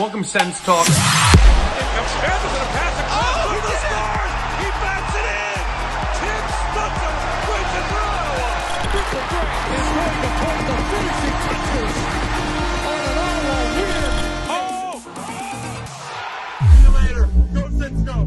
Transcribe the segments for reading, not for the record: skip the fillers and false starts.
Welcome, Sens Talk. Here comes Smith with a pass across to the stars. He bats it in. Tim Stutzler wins it for Ottawa. Triple Grant is going to put the finishing touches on an Ottawa win. See you later. Go Sens, go.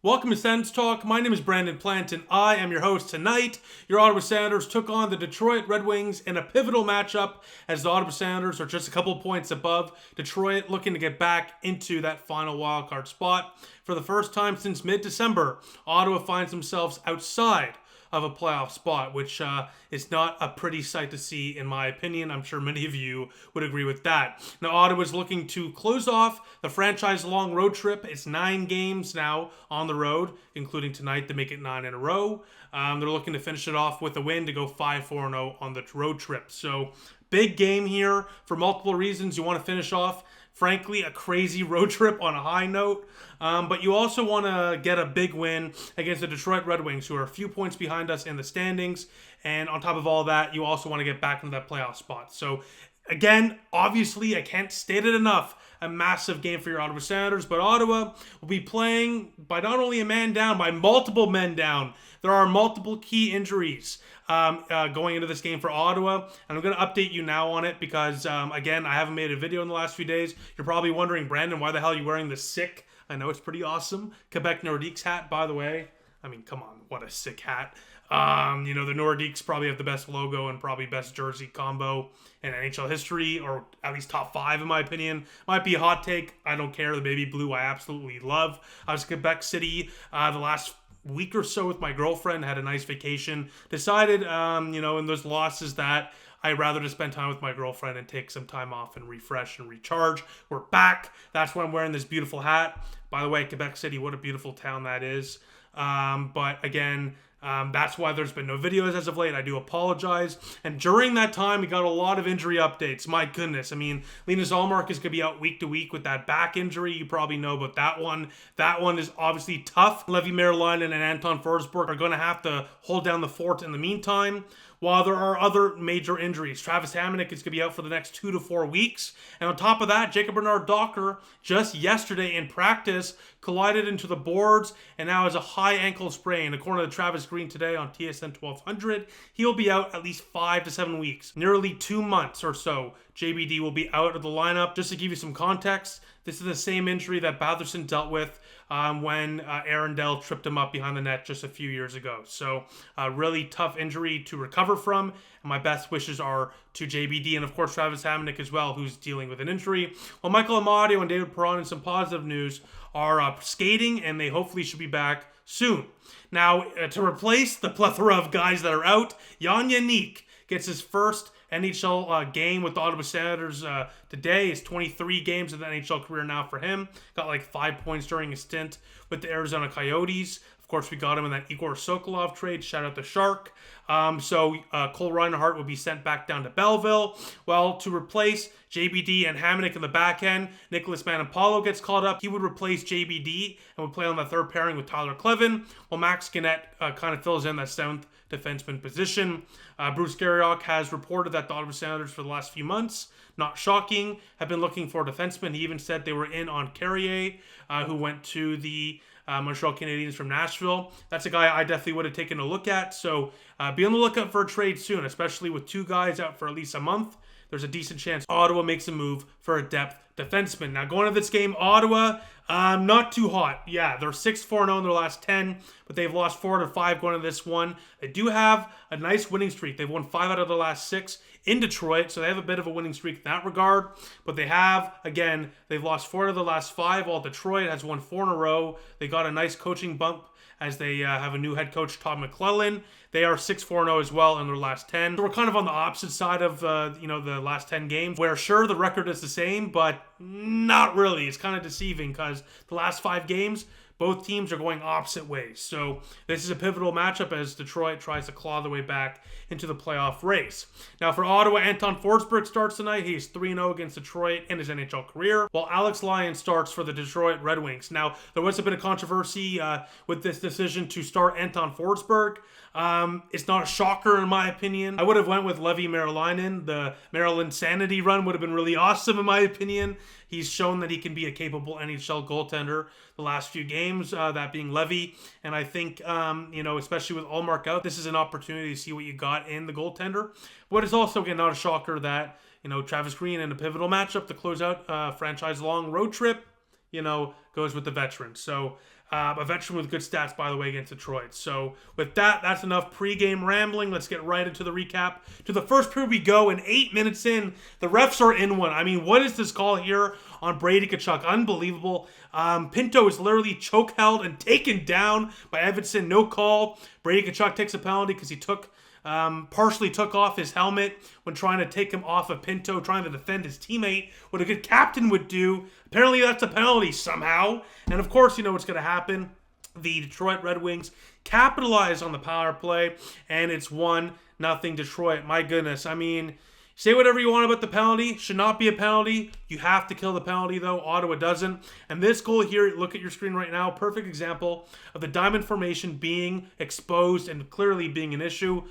Welcome to Sens Talk. My name is Brandon Plant, and I am your host tonight. Your Ottawa Senators took on the Detroit Red Wings in a pivotal matchup as the Ottawa Senators are just a couple points above Detroit, looking to get back into that final wildcard spot. For the first time since mid-December, Ottawa finds themselves outside of a playoff spot, which is not a pretty sight to see, in my opinion. I'm sure many of you would agree with that. Now, Ottawa's looking to close off the franchise-long road trip. It's 9 games now on the road, including tonight to make it 9 in a row. They're looking to finish it off with a win to go 5-4-0 on the road trip. So, big game here for multiple reasons. You want to finish off, frankly, a crazy road trip on a high note. But you also want to get a big win against the Detroit Red Wings, who are a few points behind us in the standings. And on top of all that, you also want to get back into that playoff spot. So, again, obviously, I can't state it enough. A massive game for your Ottawa Senators. But Ottawa will be playing by not only a man down, by multiple men down. There are multiple key injuries going into this game for Ottawa, and I'm going to update you now on it because, again, I haven't made a video in the last few days. You're probably wondering, Brandon, why the hell are you wearing this sick, I know it's pretty awesome, Quebec Nordiques hat, by the way. I mean, come on, what a sick hat. The Nordiques probably have the best logo and probably best jersey combo in NHL history, or at least top 5 in my opinion. Might be a hot take. I don't care. The baby blue I absolutely love. I was in Quebec City the last week or so with my girlfriend, had a nice vacation. Decided, in those losses that I'd rather just spend time with my girlfriend and take some time off and refresh and recharge. We're back. That's why I'm wearing this beautiful hat. By the way, Quebec City, what a beautiful town that is. But again, that's why there's been no videos as of late. I do apologize. And during that time, we got a lot of injury updates. My goodness. I mean, Linus Ullmark is going to be out week to week with that back injury. You probably know about that one. That one is obviously tough. Levi Merlainen and Anton Forsberg are going to have to hold down the fort in the meantime. While there are other major injuries, Travis Hamonic is going to be out for the next 2 to 4 weeks. And on top of that, Jacob Bernard-Docker just yesterday in practice collided into the boards and now has a high ankle sprain. According to Travis Green today on TSN 1200, he'll be out at least 5 to 7 weeks. Nearly 2 months or so, JBD will be out of the lineup. Just to give you some context, this is the same injury that Batherson dealt with when Aaron Dell tripped him up behind the net just a few years ago. So a really tough injury to recover from. And my best wishes are to JBD and, of course, Travis Hamonic as well, who's dealing with an injury. Well, Michael Amadio and David Perron, in some positive news, are skating, and they hopefully should be back soon. Now, to replace the plethora of guys that are out, Jan Yannick gets his first NHL game with the Ottawa Senators today. His 23 games of the NHL career now for him. Got like 5 points during his stint with the Arizona Coyotes. Of course, we got him in that Igor Sokolov trade. Shout out to Shark. So Cole Reinhardt will be sent back down to Belleville. Well, to replace JBD and Hamonic in the back end, Nicholas Manapalo gets called up. He would replace JBD and would play on the third pairing with Tyler Klevin. While Max Gannett kind of fills in that 7th defenseman position. Bruce Garriock has reported that the Ottawa Senators for the last few months, not shocking, have been looking for a defenseman. He even said they were in on Carrier, who went to the Montreal Canadiens from Nashville. That's a guy I definitely would have taken a look at. So be on the lookout for a trade soon, especially with 2 guys out for at least a month. There's a decent chance Ottawa makes a move for a depth defenseman. Now, going into this game, Ottawa, not too hot. Yeah, they're 6-4-0 in their last 10, but they've lost 4 to 5 going into this one. They do have a nice winning streak. They've won 5 out of their last 6 in Detroit, so they have a bit of a winning streak in that regard. But they have, again, they've lost 4 out of the last 5, while Detroit has won 4 in a row. They got a nice coaching bump as they have a new head coach, Todd McClellan. They are 6-4-0 as well in their last 10. So we're kind of on the opposite side of the last 10 games, where sure, the record is the same, but not really. It's kind of deceiving because the last 5 games, Both teams are going opposite ways. So this is a pivotal matchup as Detroit tries to claw their way back into the playoff race. Now for Ottawa, Anton Forsberg starts tonight. He's 3-0 against Detroit in his NHL career, while Alex Lyon starts for the Detroit Red Wings. Now, there was a bit of controversy with this decision to start Anton Forsberg. It's not a shocker in my opinion. I would have went with Levi Marilainen. The Maryland Sanity run would have been really awesome in my opinion. He's shown that he can be a capable NHL goaltender the last few games, that being Levy. And I think, especially with Ullmark out, this is an opportunity to see what you got in the goaltender. But it's also, again, not a shocker that, Travis Green in a pivotal matchup to close out franchise-long road trip, goes with the veteran. So a veteran with good stats, by the way, against Detroit. So with that, that's enough pregame rambling. Let's get right into the recap. To the first period we go, and 8 minutes in, the refs are in one. I mean, what is this call here on Brady Tkachuk? Unbelievable. Pinto is literally choke held and taken down by Evanston. No call. Brady Tkachuk takes a penalty because he partially took off his helmet when trying to take him off of Pinto, trying to defend his teammate, what a good captain would do. Apparently that's a penalty somehow. And of course, you know what's going to happen. The Detroit Red Wings capitalize on the power play, and it's 1-0 Detroit. My goodness. I mean, say whatever you want about the penalty. Should not be a penalty. You have to kill the penalty, though. Ottawa doesn't. And this goal here, look at your screen right now, perfect example of the diamond formation being exposed and clearly being an issue.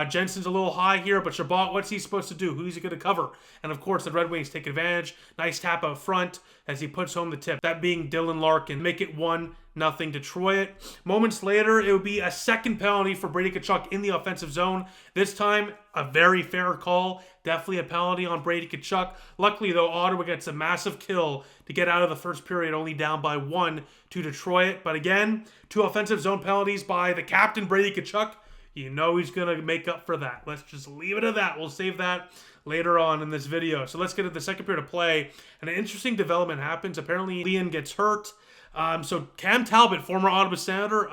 Jensen's a little high here, but Chabot, what's he supposed to do? Who's he going to cover? And of course, the Red Wings take advantage. Nice tap out front as he puts home the tip. That being Dylan Larkin. Make it 1-0 Detroit. Moments later, it would be a second penalty for Brady Tkachuk in the offensive zone. This time, a very fair call. Definitely a penalty on Brady Tkachuk. Luckily, though, Ottawa gets a massive kill to get out of the first period, only down by 1 to Detroit. But again, 2 offensive zone penalties by the captain, Brady Tkachuk. You know he's going to make up for that. Let's just leave it at that. We'll save that later on in this video. So let's get to the second period of play. And an interesting development happens. Apparently, Leon gets hurt. So Cam Talbot, former Ottawa Senator,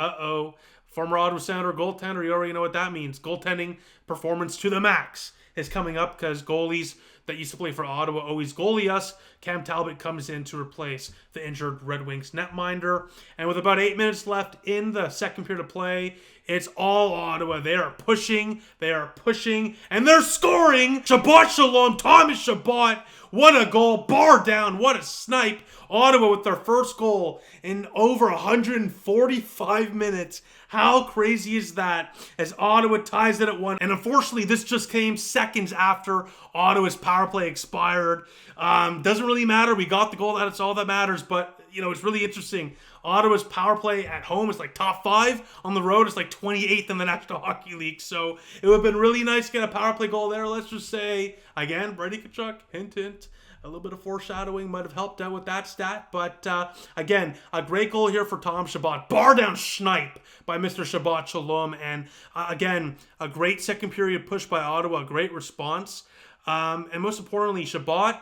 former Ottawa Senator goaltender, you already know what that means. Goaltending performance to the max is coming up because goalies that used to play for Ottawa always goalie us. Cam Talbot comes in to replace the injured Red Wings netminder. And with about 8 minutes left in the second period of play, it's all Ottawa. They are pushing, and they're scoring. Shabbat Shalom, Thomas Chabot. What a goal, bar down, what a snipe. Ottawa with their first goal in over 145 minutes. How crazy is that? As Ottawa ties it at 1. And unfortunately, this just came seconds after Ottawa's power play expired. Doesn't really matter. We got the goal. That's all that matters. But, it's really interesting. Ottawa's power play at home is like top 5. On the road, it's like 28th in the National Hockey League. So it would have been really nice to get a power play goal there. Let's just say, again, Brady Tkachuk, hint, hint. A little bit of foreshadowing might have helped out with that stat. But again, a great goal here for Tom Chabot. Bar down snipe by Mr. Shabbat Shalom. And again, a great second period push by Ottawa. A great response. And most importantly, Chabot,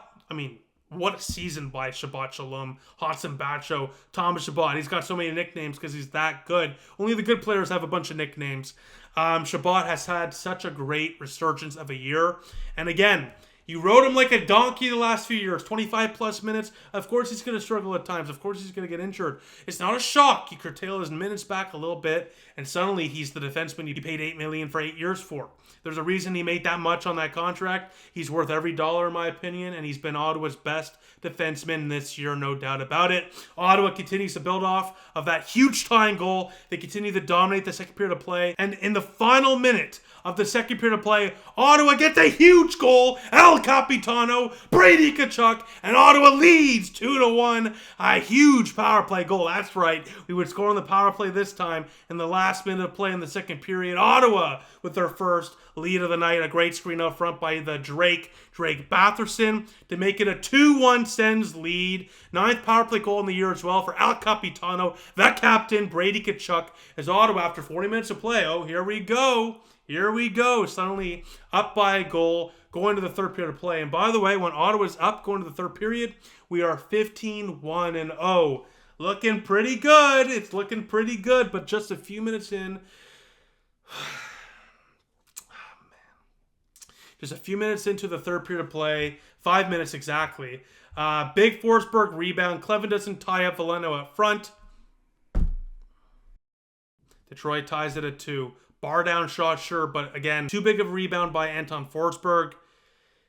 what a season by Shabbat Shalom, Hudson Bacho, Thomas Chabot. He's got so many nicknames because he's that good. Only the good players have a bunch of nicknames. Chabot has had such a great resurgence of a year. And again, you rode him like a donkey the last few years, 25 plus minutes. Of course he's going to struggle at times. Of course he's going to get injured. It's not a shock. You curtail his minutes back a little bit, and suddenly he's the defenseman you paid $8 million for 8 years for. There's a reason he made that much on that contract. He's worth every dollar in my opinion, and he's been Ottawa's best defenseman this year, no doubt about it. Ottawa continues to build off of that huge tying goal. They continue to dominate the second period of play, and in the final minute of the second period of play, Ottawa gets a huge goal. El Capitano, Brady Tkachuk, and Ottawa leads 2-1. A huge power play goal. That's right. We would score on the power play this time in the last minute of play in the second period. Ottawa with their first lead of the night. A great screen up front by the Drake Batherson to make it a 2-1 Sens lead. 9th power play goal in the year as well for El Capitano, the captain, Brady Tkachuk, as Ottawa after 40 minutes of play. Oh, here we go. Suddenly up by a goal going to the third period of play. And by the way, when Ottawa's up going to the third period, we are 15-1-0. Looking pretty good. It's looking pretty good, but just a few minutes in. Just a few minutes into the third period of play, 5 minutes exactly. Big Forsberg rebound. Clevin doesn't tie up Valeno up front. Detroit ties it at 2. Bar down shot, sure, but again, too big of a rebound by Anton Forsberg.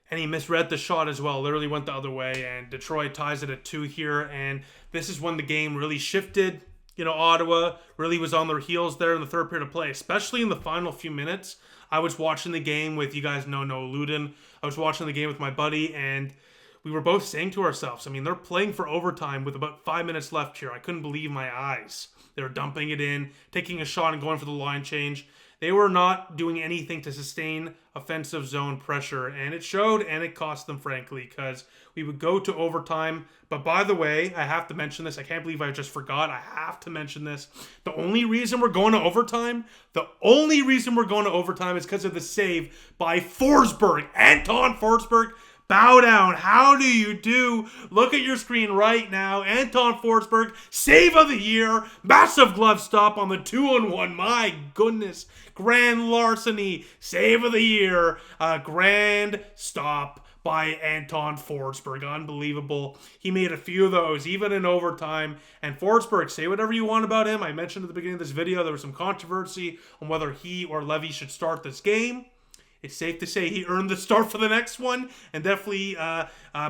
And he misread the shot as well. Literally went the other way. And Detroit ties it at 2 here. And this is when the game really shifted. Ottawa really was on their heels there in the third period of play, especially in the final few minutes. I was watching the game with, you guys know Noah Luden. I was watching the game with my buddy, and we were both saying to ourselves, they're playing for overtime with about 5 minutes left here. I couldn't believe my eyes. They were dumping it in, taking a shot and going for the line change. They were not doing anything to sustain offensive zone pressure, and it showed, and it cost them, frankly, because we would go to overtime. But by the way, I have to mention this. I can't believe I just forgot. I have to mention this. The only reason we're going to overtime is because of the save by Forsberg. Anton Forsberg. Bow down. How do you do? Look at your screen right now. Anton Forsberg, save of the year. Massive glove stop on the 2-on-1. My goodness. Grand larceny. Save of the year. Grand stop by Anton Forsberg. Unbelievable. He made a few of those, even in overtime. And Forsberg, say whatever you want about him. I mentioned at the beginning of this video, there was some controversy on whether he or Levy should start this game. It's safe to say he earned the start for the next one and definitely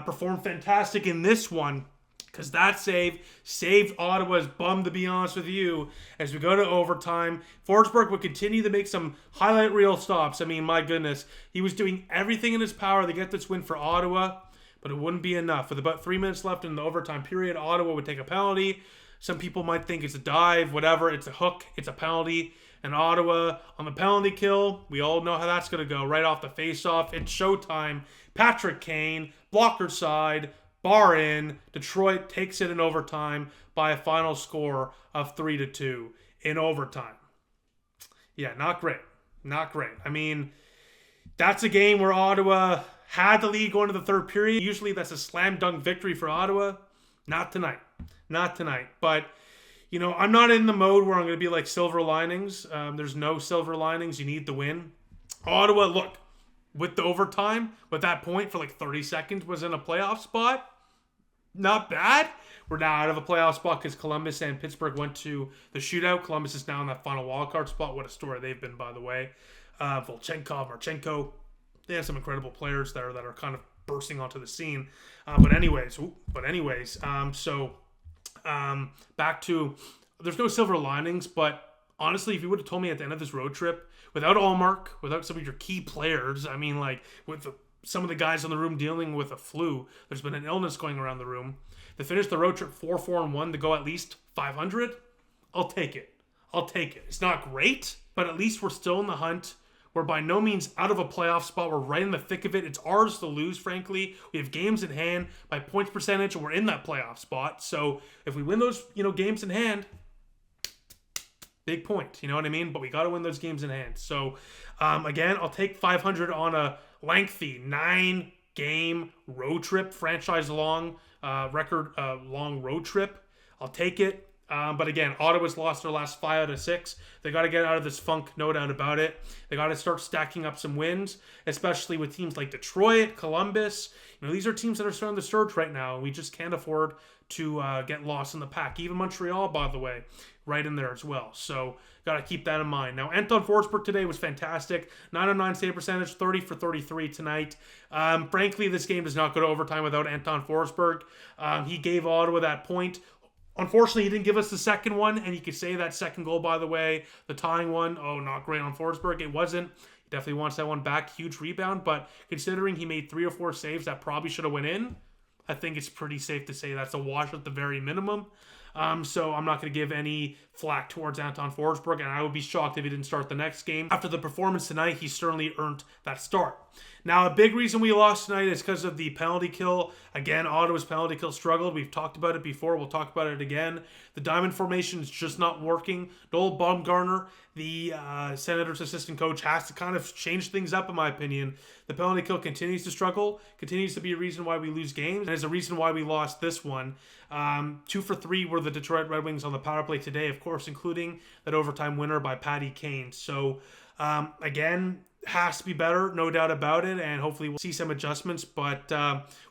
performed fantastic in this one, because that save saved Ottawa's bum, to be honest with you. As we go to overtime, Forsberg would continue to make some highlight reel stops. My goodness, he was doing everything in his power to get this win for Ottawa, but it wouldn't be enough. With about 3 minutes left in the overtime period, Ottawa would take a penalty. Some people might think it's a dive, whatever. It's a hook, it's a penalty. And Ottawa on the penalty kill, we all know how that's going to go. Right off the face-off, it's showtime. Patrick Kane, blocker side, bar in. Detroit takes it in overtime by a final score of 3-2 in overtime. Yeah, not great. Not great. That's a game where Ottawa had the lead going to the third period. Usually that's a slam dunk victory for Ottawa. Not tonight. Not tonight. But I'm not in the mode where I'm going to be like silver linings. There's no silver linings. You need the win. Ottawa, look, with the overtime, with that point for like 30 seconds, was in a playoff spot. Not bad. We're now out of a playoff spot because Columbus and Pittsburgh went to the shootout. Columbus is now in that final wildcard spot. What a story they've been, by the way. Volchenkov, Marchenko. They have some incredible players there that are kind of bursting onto the scene. But anyways, back to, there's no silver linings, but honestly, if you would have told me at the end of this road trip, without Allmark, without some of your key players, with some of the guys in the room dealing with a flu, there's been an illness going around the room, to finish the road trip 4-4-1, to go at least 500, I'll take it. It's not great, but at least we're still in the hunt. We're by no means out of a playoff spot. We're right in the thick of it. It's ours to lose, frankly. We have games in hand by points percentage, and we're in that playoff spot. So if we win those, games in hand, big point. You know what I mean? But we got to win those games in hand. So again, I'll take 500 on a lengthy 9-game road trip, franchise-long, record-long road trip. I'll take it. But again, Ottawa's lost their last 5 out of 6. They got to get out of this funk, no doubt about it. They got to start stacking up some wins, especially with teams like Detroit, Columbus. These are teams that are starting to surge right now. We just can't afford to get lost in the pack. Even Montreal, by the way, right in there as well. So got to keep that in mind. Now, Anton Forsberg today was fantastic. 909 save percentage, 30 for 33 tonight. Frankly, this game does not go to overtime without Anton Forsberg. He gave Ottawa that point. Unfortunately, he didn't give us the second one, and you could say that second goal, by the way, the tying one, not great on Forsberg. It wasn't. He definitely wants that one back. Huge rebound, but considering he made 3 or 4 saves that probably should have went in, I think it's pretty safe to say that's a wash at the very minimum. So I'm not going to give any flack towards Anton Forsberg, and I would be shocked if he didn't start the next game. After the performance tonight, he certainly earned that start. Now, a big reason we lost tonight is because of the penalty kill. Again, Ottawa's penalty kill struggled. We've talked about it before. We'll talk about it again. The diamond formation is just not working. Noel Baumgartner, the Senators' assistant coach, has to kind of change things up, in my opinion. The penalty kill continues to struggle, continues to be a reason why we lose games, and is a reason why we lost this one. 2 for 3 were the Detroit Red Wings on the power play today, of course, including that overtime winner by Patty Kane. So, again, has to be better, no doubt about it, and hopefully we'll see some adjustments. But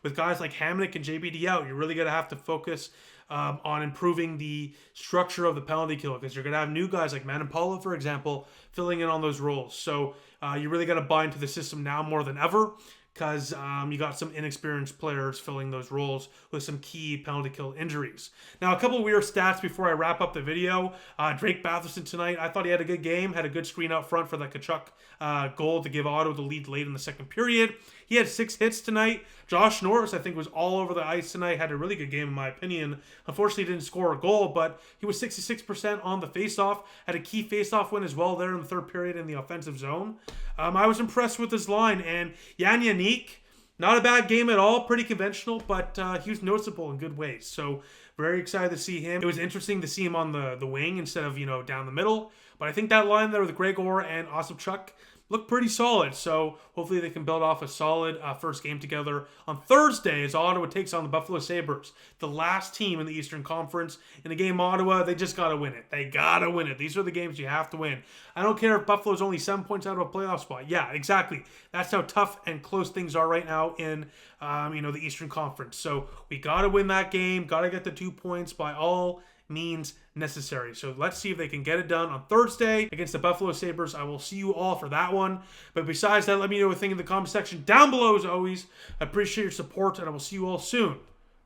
with guys like Hamonic and JBD out, you're really going to have to focus on improving the structure of the penalty kill, because you're going to have new guys like Manapala, for example, filling in on those roles. So you really got to buy into the system now more than ever, because you got some inexperienced players filling those roles with some key penalty kill injuries. Now, a couple of weird stats before I wrap up the video. Drake Batherson tonight, I thought he had a good game, had a good screen out front for that Kachuk goal to give Ottawa the lead late in the second period. He had 6 hits tonight. Josh Norris, I think, was all over the ice tonight, had a really good game in my opinion. Unfortunately, didn't score a goal, but he was 66% on the faceoff, had a key faceoff win as well there in the third period in the offensive zone. I was impressed with his line, and Jan Yannick, not a bad game at all, pretty conventional, but he was noticeable in good ways. So very excited to see him. It was interesting to see him on the wing instead of, down the middle. But I think that line there with Gregor and Osipchuk looked pretty solid. So hopefully they can build off a solid first game together on Thursday as Ottawa takes on the Buffalo Sabres, the last team in the Eastern Conference. In a game, Ottawa, they just got to win it. They got to win it. These are the games you have to win. I don't care if Buffalo's only 7 points out of a playoff spot. Yeah, exactly. That's how tough and close things are right now in the Eastern Conference. So we got to win that game. Got to get the 2 points by all means necessary. So let's see if they can get it done on Thursday against the Buffalo Sabres. I will see you all for that one. But besides that, let me know what you think in the comment section down below as always. I appreciate your support, and I will see you all soon.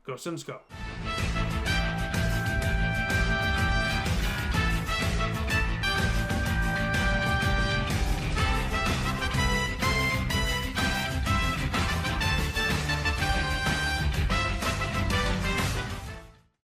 Go Sens, go.